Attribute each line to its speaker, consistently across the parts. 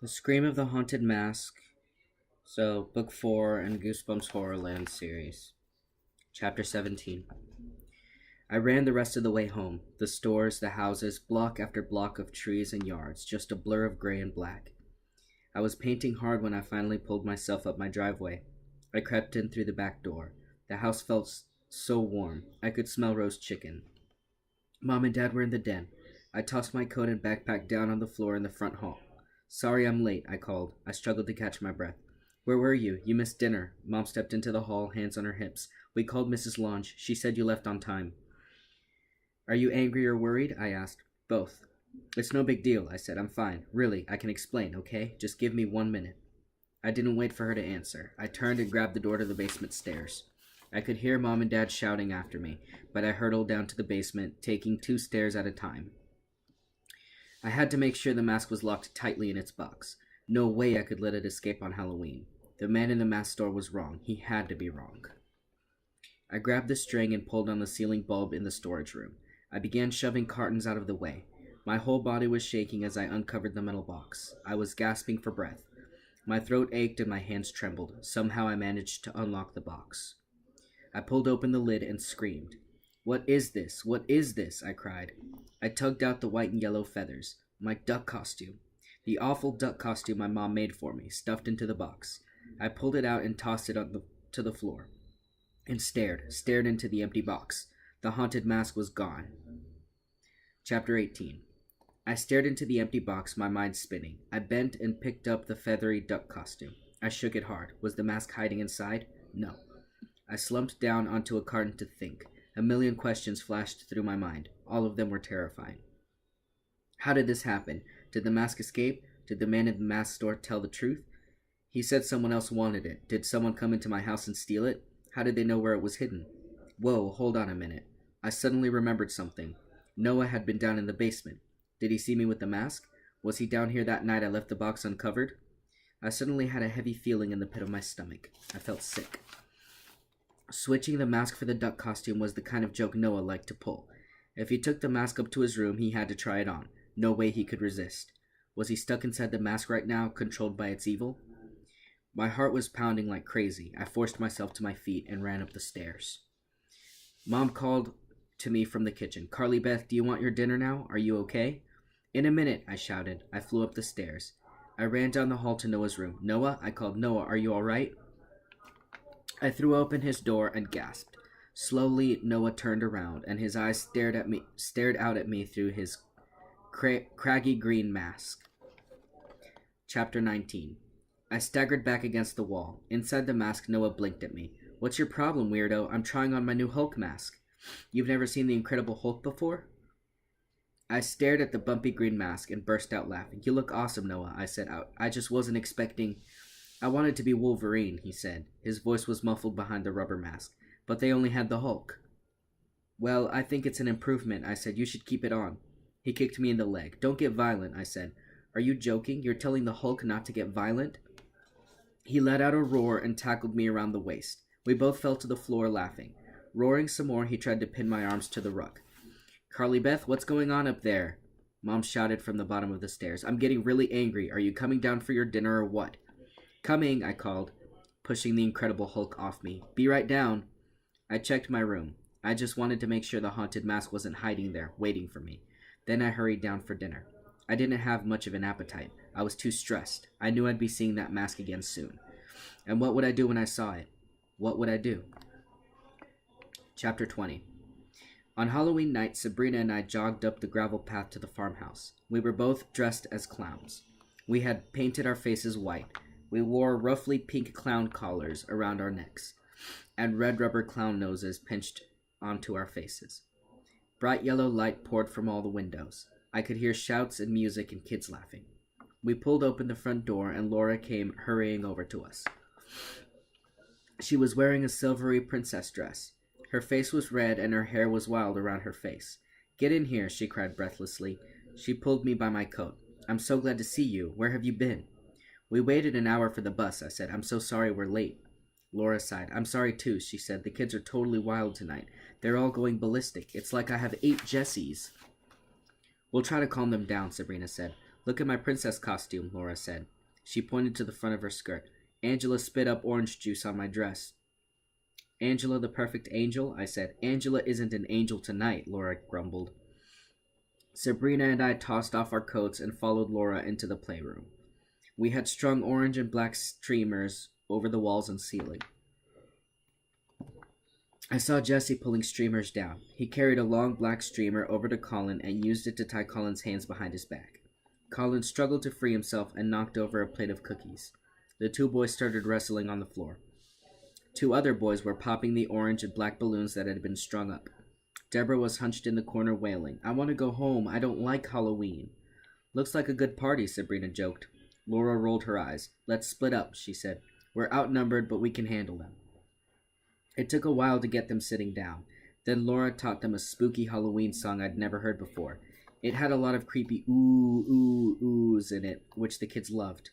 Speaker 1: The Scream of the Haunted Mask. So, Book 4 and Goosebumps HorrorLand series. Chapter 17. I ran the rest of the way home. The stores, the houses, block after block of trees and yards, just a blur of gray and black. I was painting hard when I finally pulled myself up my driveway. I crept in through the back door. The house felt so warm. I could smell roast chicken. Mom and Dad were in the den. I tossed my coat and backpack down on the floor in the front hall. "Sorry I'm late," I called. I struggled to catch my breath. "Where were you? You missed dinner." Mom stepped into the hall, hands on her hips. "We called Mrs. Lange. She said you left on time." "Are you angry or worried?" I asked. "Both." "It's no big deal," I said. "I'm fine. Really, I can explain, okay? Just give me 1 minute." I didn't wait for her to answer. I turned and grabbed the door to the basement stairs. I could hear Mom and Dad shouting after me, but I hurtled down to the basement, taking 2 stairs at a time. I had to make sure the mask was locked tightly in its box. No way I could let it escape on Halloween. The man in the mask store was wrong. He had to be wrong. I grabbed the string and pulled on the ceiling bulb in the storage room. I began shoving cartons out of the way. My whole body was shaking as I uncovered the metal box. I was gasping for breath. My throat ached and my hands trembled. Somehow I managed to unlock the box. I pulled open the lid and screamed. "What is this? What is this?" I cried. I tugged out the white and yellow feathers. My duck costume. The awful duck costume my mom made for me, stuffed into the box. I pulled it out and tossed it to the floor. And stared into the empty box. The haunted mask was gone. Chapter 18. I stared into the empty box, my mind spinning. I bent and picked up the feathery duck costume. I shook it hard. Was the mask hiding inside? No. I slumped down onto a carton to think. A million questions flashed through my mind. All of them were terrifying. How did this happen? Did the mask escape? Did the man in the mask store tell the truth? He said someone else wanted it. Did someone come into my house and steal it? How did they know where it was hidden? Whoa, hold on a minute. I suddenly remembered something. Noah had been down in the basement. Did he see me with the mask? Was he down here that night I left the box uncovered? I suddenly had a heavy feeling in the pit of my stomach. I felt sick. Switching the mask for the duck costume was the kind of joke Noah liked to pull. If he took the mask up to his room, he had to try it on. No way he could resist. Was he stuck inside the mask right now, controlled by its evil? My heart was pounding like crazy. I forced myself to my feet and ran up the stairs. Mom called to me from the kitchen. "Carly Beth, do you want your dinner now? Are you okay?" "In a minute," I shouted. I flew up the stairs. I ran down the hall to Noah's room. "Noah," I called. "Noah, are you all right?" I threw open his door and gasped. Slowly, Noah turned around, and his eyes stared out at me through his craggy green mask. Chapter 19. I staggered back against the wall. Inside the mask, Noah blinked at me. "What's your problem, weirdo? I'm trying on my new Hulk mask." "You've never seen the Incredible Hulk before?" I stared at the bumpy green mask and burst out laughing. "You look awesome, Noah," I said out. "I just wasn't expecting—" "I wanted to be Wolverine," he said. His voice was muffled behind the rubber mask. "But they only had the Hulk." "Well, I think it's an improvement," I said. "You should keep it on." He kicked me in the leg. "Don't get violent," I said. "Are you joking? You're telling the Hulk not to get violent?" He let out a roar and tackled me around the waist. We both fell to the floor laughing. Roaring some more, he tried to pin my arms to the rug. "Carly Beth, what's going on up there?" Mom shouted from the bottom of the stairs. "I'm getting really angry. Are you coming down for your dinner or what?" "Coming," I called, pushing the Incredible Hulk off me. "Be right down." I checked my room. I just wanted to make sure the haunted mask wasn't hiding there, waiting for me. Then I hurried down for dinner. I didn't have much of an appetite. I was too stressed. I knew I'd be seeing that mask again soon. And what would I do when I saw it? What would I do? Chapter 20. On Halloween night, Sabrina and I jogged up the gravel path to the farmhouse. We were both dressed as clowns. We had painted our faces white. We wore roughly pink clown collars around our necks, and red rubber clown noses pinched onto our faces. Bright yellow light poured from all the windows. I could hear shouts and music and kids laughing. We pulled open the front door, and Laura came hurrying over to us. She was wearing a silvery princess dress. Her face was red, and her hair was wild around her face. "Get in here," she cried breathlessly. She pulled me by my coat. "I'm so glad to see you. Where have you been?" "We waited an hour for the bus," I said. "I'm so sorry we're late." Laura sighed. "I'm sorry too," she said. "The kids are totally wild tonight. They're all going ballistic. It's like I have 8 Jessies." "We'll try to calm them down," Sabrina said. Look at my princess costume, Laura said. She pointed to the front of her skirt. Angela spit up orange juice on my dress. Angela the perfect angel? I said. Angela isn't an angel tonight, Laura grumbled. Sabrina and I tossed off our coats and followed Laura into the playroom. We had strung orange and black streamers over the walls and ceiling. I saw Jesse pulling streamers down. He carried a long black streamer over to Colin and used it to tie Colin's hands behind his back. Colin struggled to free himself and knocked over a plate of cookies. The two boys started wrestling on the floor. Two other boys were popping the orange and black balloons that had been strung up. Deborah was hunched in the corner wailing, "I want to go home. I don't like Halloween." "Looks like a good party," Sabrina joked. Laura rolled her eyes. "Let's split up," she said. "We're outnumbered, but we can handle them." It took a while to get them sitting down. Then Laura taught them a spooky Halloween song I'd never heard before. It had a lot of creepy ooh, ooh, oohs in it, which the kids loved.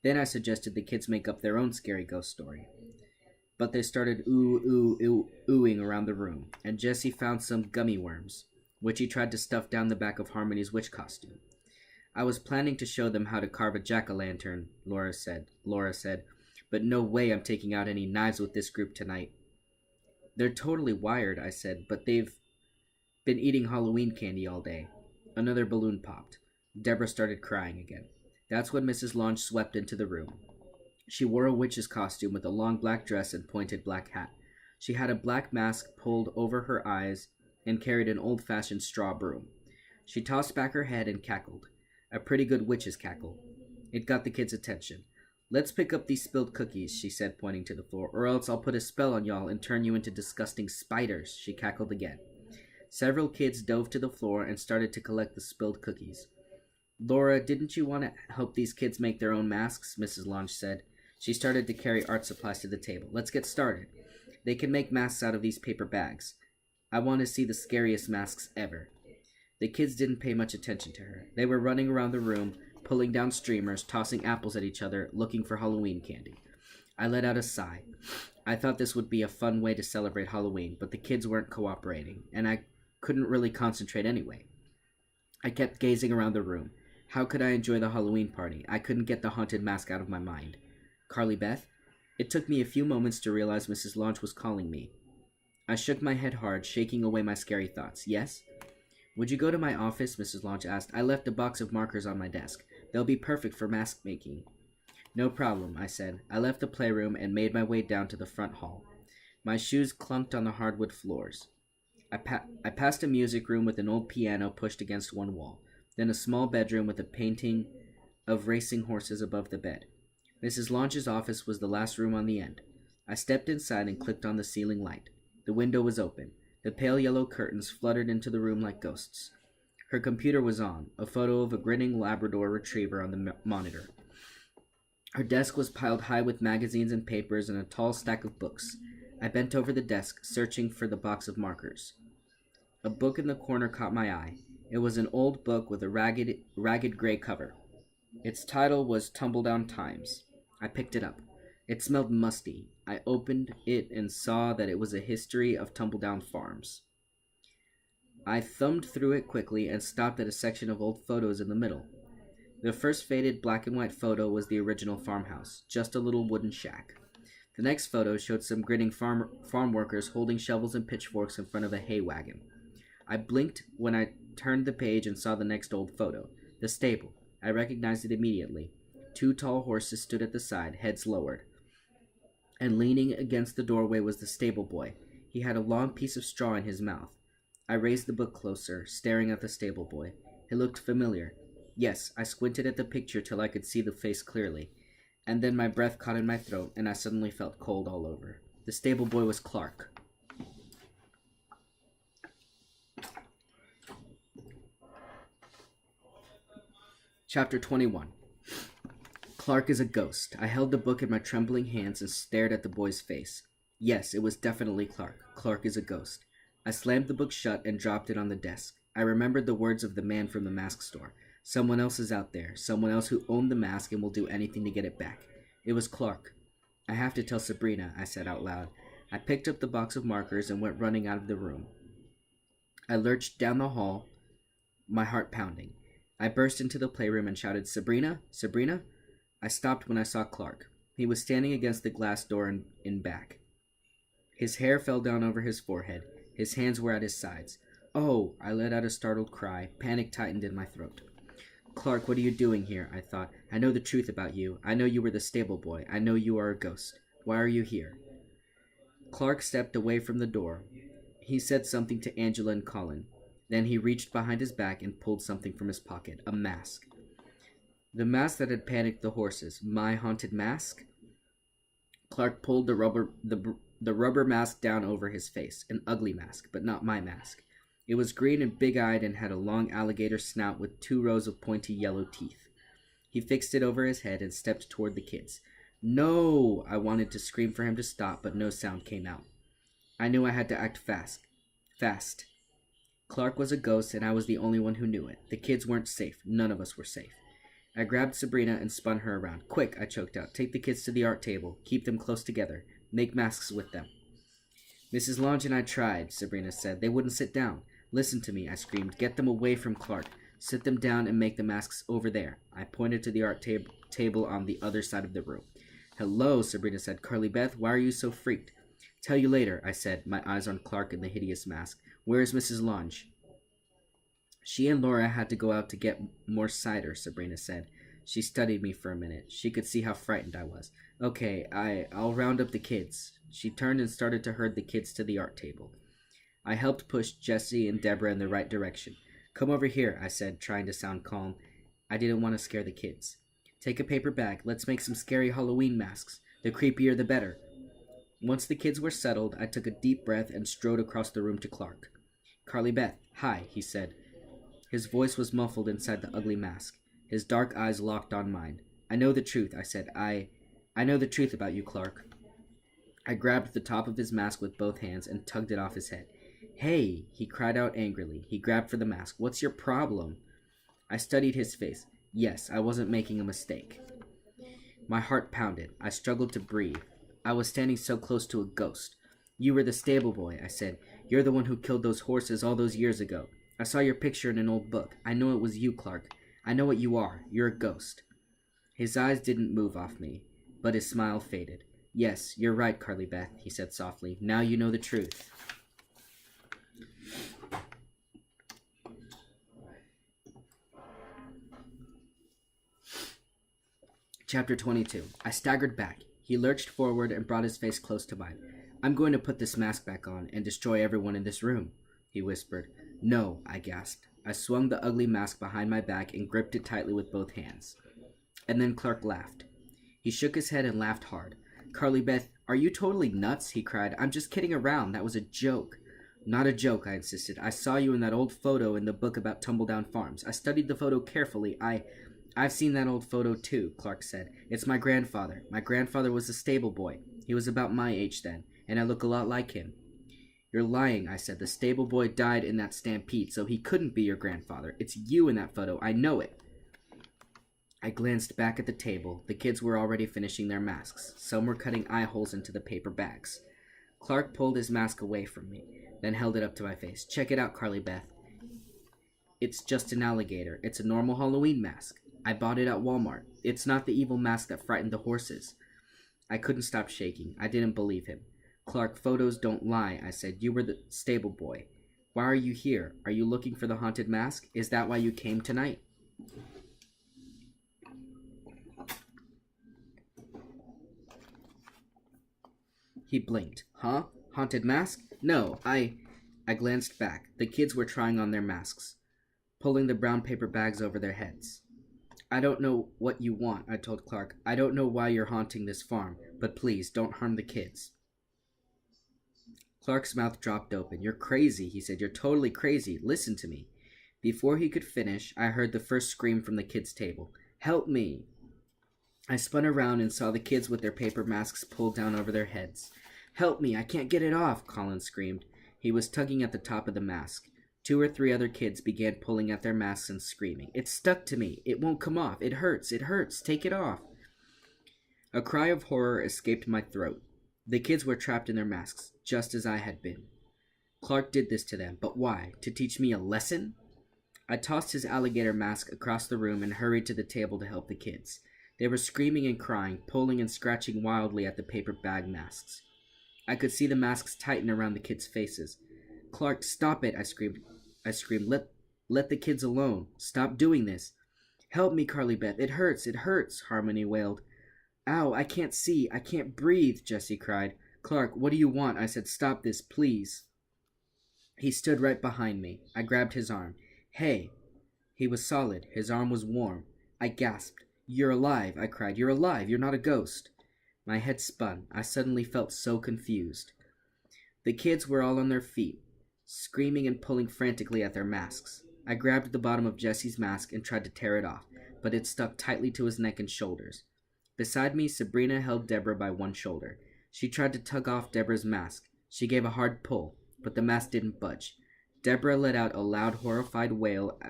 Speaker 1: Then I suggested the kids make up their own scary ghost story. But they started ooh, ooh, ooh, oohing around the room, and Jesse found some gummy worms, which he tried to stuff down the back of Harmony's witch costume. "I was planning to show them how to carve a jack-o'-lantern," Laura said, "but no way I'm taking out any knives with this group tonight." "They're totally wired," I said, "but they've been eating Halloween candy all day." Another balloon popped. Deborah started crying again. That's when Mrs. Lange swept into the room. She wore a witch's costume with a long black dress and pointed black hat. She had a black mask pulled over her eyes and carried an old-fashioned straw broom. She tossed back her head and cackled. A pretty good witch's cackle. It got the kids' attention. "Let's pick up these spilled cookies," she said, pointing to the floor, "or else I'll put a spell on y'all and turn you into disgusting spiders." She cackled again. Several kids dove to the floor and started to collect the spilled cookies. "Laura, didn't you want to help these kids make their own masks?" Mrs. Lange said. She started to carry art supplies to the table. "Let's get started. They can make masks out of these paper bags. I want to see the scariest masks ever." The kids didn't pay much attention to her. They were running around the room, pulling down streamers, tossing apples at each other, looking for Halloween candy. I let out a sigh. I thought this would be a fun way to celebrate Halloween, but the kids weren't cooperating, and I couldn't really concentrate anyway. I kept gazing around the room. How could I enjoy the Halloween party? I couldn't get the haunted mask out of my mind. "Carly Beth?" It took me a few moments to realize Mrs. Lange was calling me. I shook my head hard, shaking away my scary thoughts. "Yes?" "Would you go to my office?" Mrs. Lange asked. "I left a box of markers on my desk. They'll be perfect for mask making." "No problem," I said. I left the playroom and made my way down to the front hall. My shoes clunked on the hardwood floors. I passed a music room with an old piano pushed against one wall, then a small bedroom with a painting of racing horses above the bed. Mrs. Lange's office was the last room on the end. I stepped inside and clicked on the ceiling light. The window was open. The pale yellow curtains fluttered into the room like ghosts. Her computer was on, a photo of a grinning Labrador retriever on the monitor. Her desk was piled high with magazines and papers and a tall stack of books. I bent over the desk, searching for the box of markers. A book in the corner caught my eye. It was an old book with a ragged gray cover. Its title was Tumbledown Times. I picked it up. It smelled musty. I opened it and saw that it was a history of Tumbledown farms. I thumbed through it quickly and stopped at a section of old photos in the middle. The first faded black and white photo was the original farmhouse, just a little wooden shack. The next photo showed some grinning farm workers holding shovels and pitchforks in front of a hay wagon. I blinked when I turned the page and saw the next old photo, the stable. I recognized it immediately. Two tall horses stood at the side, heads lowered. And leaning against the doorway was the stable boy. He had a long piece of straw in his mouth. I raised the book closer, staring at the stable boy. He looked familiar. Yes, I squinted at the picture till I could see the face clearly. And then my breath caught in my throat, and I suddenly felt cold all over. The stable boy was Clark. Chapter 21. Clark is a ghost. I held the book in my trembling hands and stared at the boy's face. Yes, it was definitely Clark. Clark is a ghost. I slammed the book shut and dropped it on the desk. I remembered the words of the man from the mask store. Someone else is out there. Someone else who owned the mask and will do anything to get it back. It was Clark. "I have to tell Sabrina," I said out loud. I picked up the box of markers and went running out of the room. I lurched down the hall, my heart pounding. I burst into the playroom and shouted, Sabrina? Sabrina? I stopped when I saw Clark. He was standing against the glass door in back. His hair fell down over his forehead. His hands were at his sides. Oh! I let out a startled cry. Panic tightened in my throat. Clark, what are you doing here? I thought. I know the truth about you. I know you were the stable boy. I know you are a ghost. Why are you here? Clark stepped away from the door. He said something to Angela and Colin. Then he reached behind his back and pulled something from his pocket. A mask. The mask that had panicked the horses. My haunted mask? Clark pulled the rubber mask down over his face. An ugly mask, but not my mask. It was green and big-eyed and had a long alligator snout with 2 rows of pointy yellow teeth. He fixed it over his head and stepped toward the kids. No! I wanted to scream for him to stop, but no sound came out. I knew I had to act fast. Clark was a ghost, and I was the only one who knew it. The kids weren't safe. None of us were safe. I grabbed Sabrina and spun her around. Quick, I choked out. Take the kids to the art table. Keep them close together. Make masks with them. Mrs. Lange and I tried, Sabrina said. They wouldn't sit down. Listen to me, I screamed. Get them away from Clark. Sit them down and make the masks over there. I pointed to the art table on the other side of the room. Hello, Sabrina said. Carly Beth, why are you so freaked? Tell you later, I said, my eyes on Clark and the hideous mask. Where is Mrs. Lange? She and Laura had to go out to get more cider, Sabrina said. She studied me for a minute. She could see how frightened I was. Okay, I'll round up the kids. She turned and started to herd the kids to the art table. I helped push Jessie and Deborah in the right direction. Come over here, I said, trying to sound calm. I didn't want to scare the kids. Take a paper bag. Let's make some scary Halloween masks. The creepier the better. Once the kids were settled, I took a deep breath and strode across the room to Clark. Carly Beth, hi, he said. His voice was muffled inside the ugly mask. His dark eyes locked on mine. I know the truth, I said. I know the truth about you, Clark. I grabbed the top of his mask with both hands and tugged it off his head. Hey, he cried out angrily. He grabbed for the mask. What's your problem? I studied his face. Yes, I wasn't making a mistake. My heart pounded. I struggled to breathe. I was standing so close to a ghost. You were the stable boy, I said. You're the one who killed those horses all those years ago. I saw your picture in an old book. I know it was you, Clark. I know what you are. You're a ghost. His eyes didn't move off me, but his smile faded. Yes, you're right, Carly Beth, he said softly. Now you know the truth. Chapter 22. I staggered back. He lurched forward and brought his face close to mine. I'm going to put this mask back on and destroy everyone in this room, he whispered. No, I gasped. I swung the ugly mask behind my back and gripped it tightly with both hands. And then Clark laughed. He shook his head and laughed hard. Carly Beth, are you totally nuts? He cried. I'm just kidding around. That was a joke. Not a joke, I insisted. I saw you in that old photo in the book about Tumbledown Farms. I studied the photo carefully. I've seen that old photo too, Clark said. It's my grandfather. My grandfather was a stable boy. He was about my age then, and I look a lot like him. You're lying, I said. The stable boy died in that stampede, so he couldn't be your grandfather. It's you in that photo. I know it. I glanced back at the table. The kids were already finishing their masks. Some were cutting eye holes into the paper bags. Clark pulled his mask away from me, then held it up to my face. Check it out, Carly Beth. It's just an alligator. It's a normal Halloween mask. I bought it at Walmart. It's not the evil mask that frightened the horses. I couldn't stop shaking. I didn't believe him. Clark, photos don't lie, I said. You were the stable boy. Why are you here? Are you looking for the haunted mask? Is that why you came tonight? He blinked. Huh? Haunted mask? No, I glanced back. The kids were trying on their masks, pulling the brown paper bags over their heads. I don't know what you want, I told Clark. I don't know why you're haunting this farm, but please, don't harm the kids. Clark's mouth dropped open. You're crazy, he said. You're totally crazy. Listen to me. Before he could finish, I heard the first scream from the kids' table. Help me! I spun around and saw the kids with their paper masks pulled down over their heads. Help me! I can't get it off, Colin screamed. He was tugging at the top of the mask. 2 or 3 other kids began pulling at their masks and screaming. It's stuck to me. It won't come off. It hurts. It hurts. Take it off. A cry of horror escaped my throat. The kids were trapped in their masks, just as I had been. Clark did this to them, but why? To teach me a lesson? I tossed his alligator mask across the room and hurried to the table to help the kids. They were screaming and crying, pulling and scratching wildly at the paper bag masks. I could see the masks tighten around the kids' faces. "Clark, stop it," I screamed. Let the kids alone. Stop doing this. "Help me, Carly Beth. It hurts, Harmony wailed. "Ow, I can't see, I can't breathe," Jessie cried. "Clark, what do you want?" I said. "Stop this, please." He stood right behind me. I grabbed his arm. "Hey." He was solid. His arm was warm. I gasped. "You're alive," I cried. "You're alive. You're not a ghost." My head spun. I suddenly felt so confused. The kids were all on their feet, screaming and pulling frantically at their masks. I grabbed the bottom of Jesse's mask and tried to tear it off, but it stuck tightly to his neck and shoulders. Beside me, Sabrina held Deborah by one shoulder. She tried to tug off Deborah's mask. She gave a hard pull, but the mask didn't budge. Deborah let out a loud, horrified wail,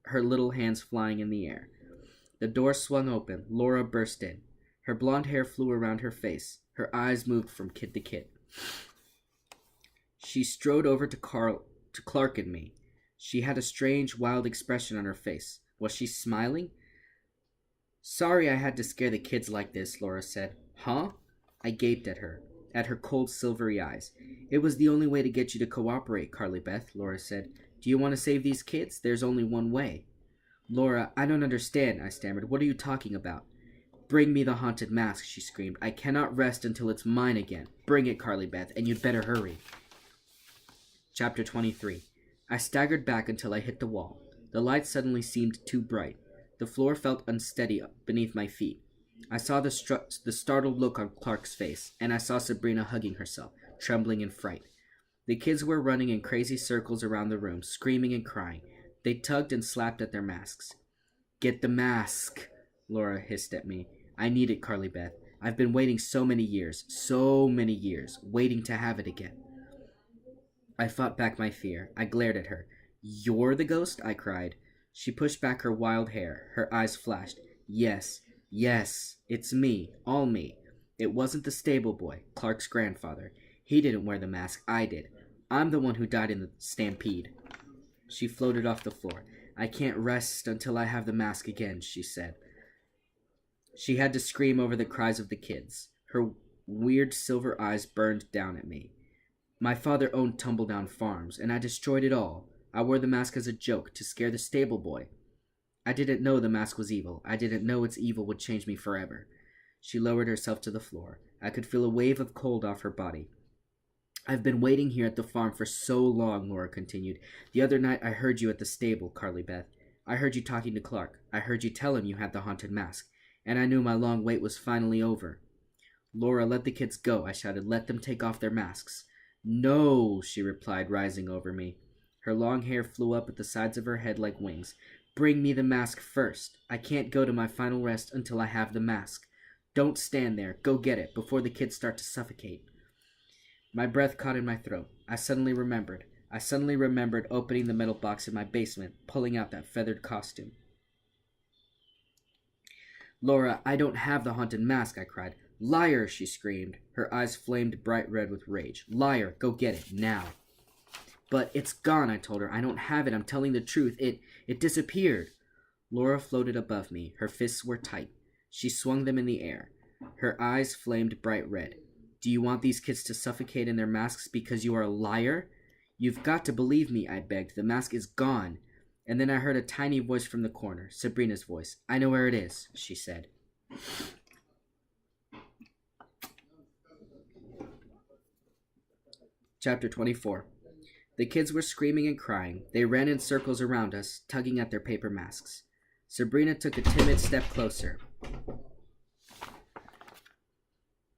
Speaker 1: her little hands flying in the air. The door swung open. Laura burst in. Her blonde hair flew around her face. Her eyes moved from kid to kid. She strode over to Clark and me. She had a strange, wild expression on her face. Was she smiling? "Sorry I had to scare the kids like this," Laura said. "Huh?" I gaped at her cold, silvery eyes. "It was the only way to get you to cooperate, Carly Beth," Laura said. "Do you want to save these kids? There's only one way." "Laura, I don't understand," I stammered. "What are you talking about?" "Bring me the haunted mask," she screamed. "I cannot rest until it's mine again. Bring it, Carly Beth, and you'd better hurry." Chapter 23. I staggered back until I hit the wall. The light suddenly seemed too bright. The floor felt unsteady beneath my feet. I saw the startled look on Clark's face, and I saw Sabrina hugging herself, trembling in fright. The kids were running in crazy circles around the room, screaming and crying. They tugged and slapped at their masks. "Get the mask," Laura hissed at me. "I need it, Carly Beth. I've been waiting so many years, waiting to have it again." I fought back my fear. I glared at her. "You're the ghost?" I cried. She pushed back her wild hair. Her eyes flashed. Yes, it's me, all me. It wasn't the stable boy, Clark's grandfather. He didn't wear the mask, I did. I'm the one who died in the stampede. She floated off the floor. "I can't rest until I have the mask again," she said. She had to scream over the cries of the kids. Her weird silver eyes burned down at me. "My father owned Tumbledown Farms, and I destroyed it all. I wore the mask as a joke, to scare the stable boy. I didn't know the mask was evil. I didn't know its evil would change me forever." She lowered herself to the floor. I could feel a wave of cold off her body. "I've been waiting here at the farm for so long," Laura continued. "The other night I heard you at the stable, Carly Beth. I heard you talking to Clark. I heard you tell him you had the haunted mask. And I knew my long wait was finally over." "Laura, let the kids go," I shouted. "Let them take off their masks." "No," she replied, rising over me. Her long hair flew up at the sides of her head like wings. "Bring me the mask first. I can't go to my final rest until I have the mask. Don't stand there. Go get it, before the kids start to suffocate." My breath caught in my throat. I suddenly remembered opening the metal box in my basement, pulling out that feathered costume. "Laura, I don't have the haunted mask," I cried. "Liar!" she screamed. Her eyes flamed bright red with rage. "Liar! Go get it, now." "But it's gone," I told her. "I don't have it. I'm telling the truth. It disappeared." Laura floated above me. Her fists were tight. She swung them in the air. Her eyes flamed bright red. "Do you want these kids to suffocate in their masks because you are a liar?" "You've got to believe me," I begged. "The mask is gone." And then I heard a tiny voice from the corner, Sabrina's voice. "I know where it is," she said. Chapter 24. The kids were screaming and crying. They ran in circles around us, tugging at their paper masks. Sabrina took a timid step closer.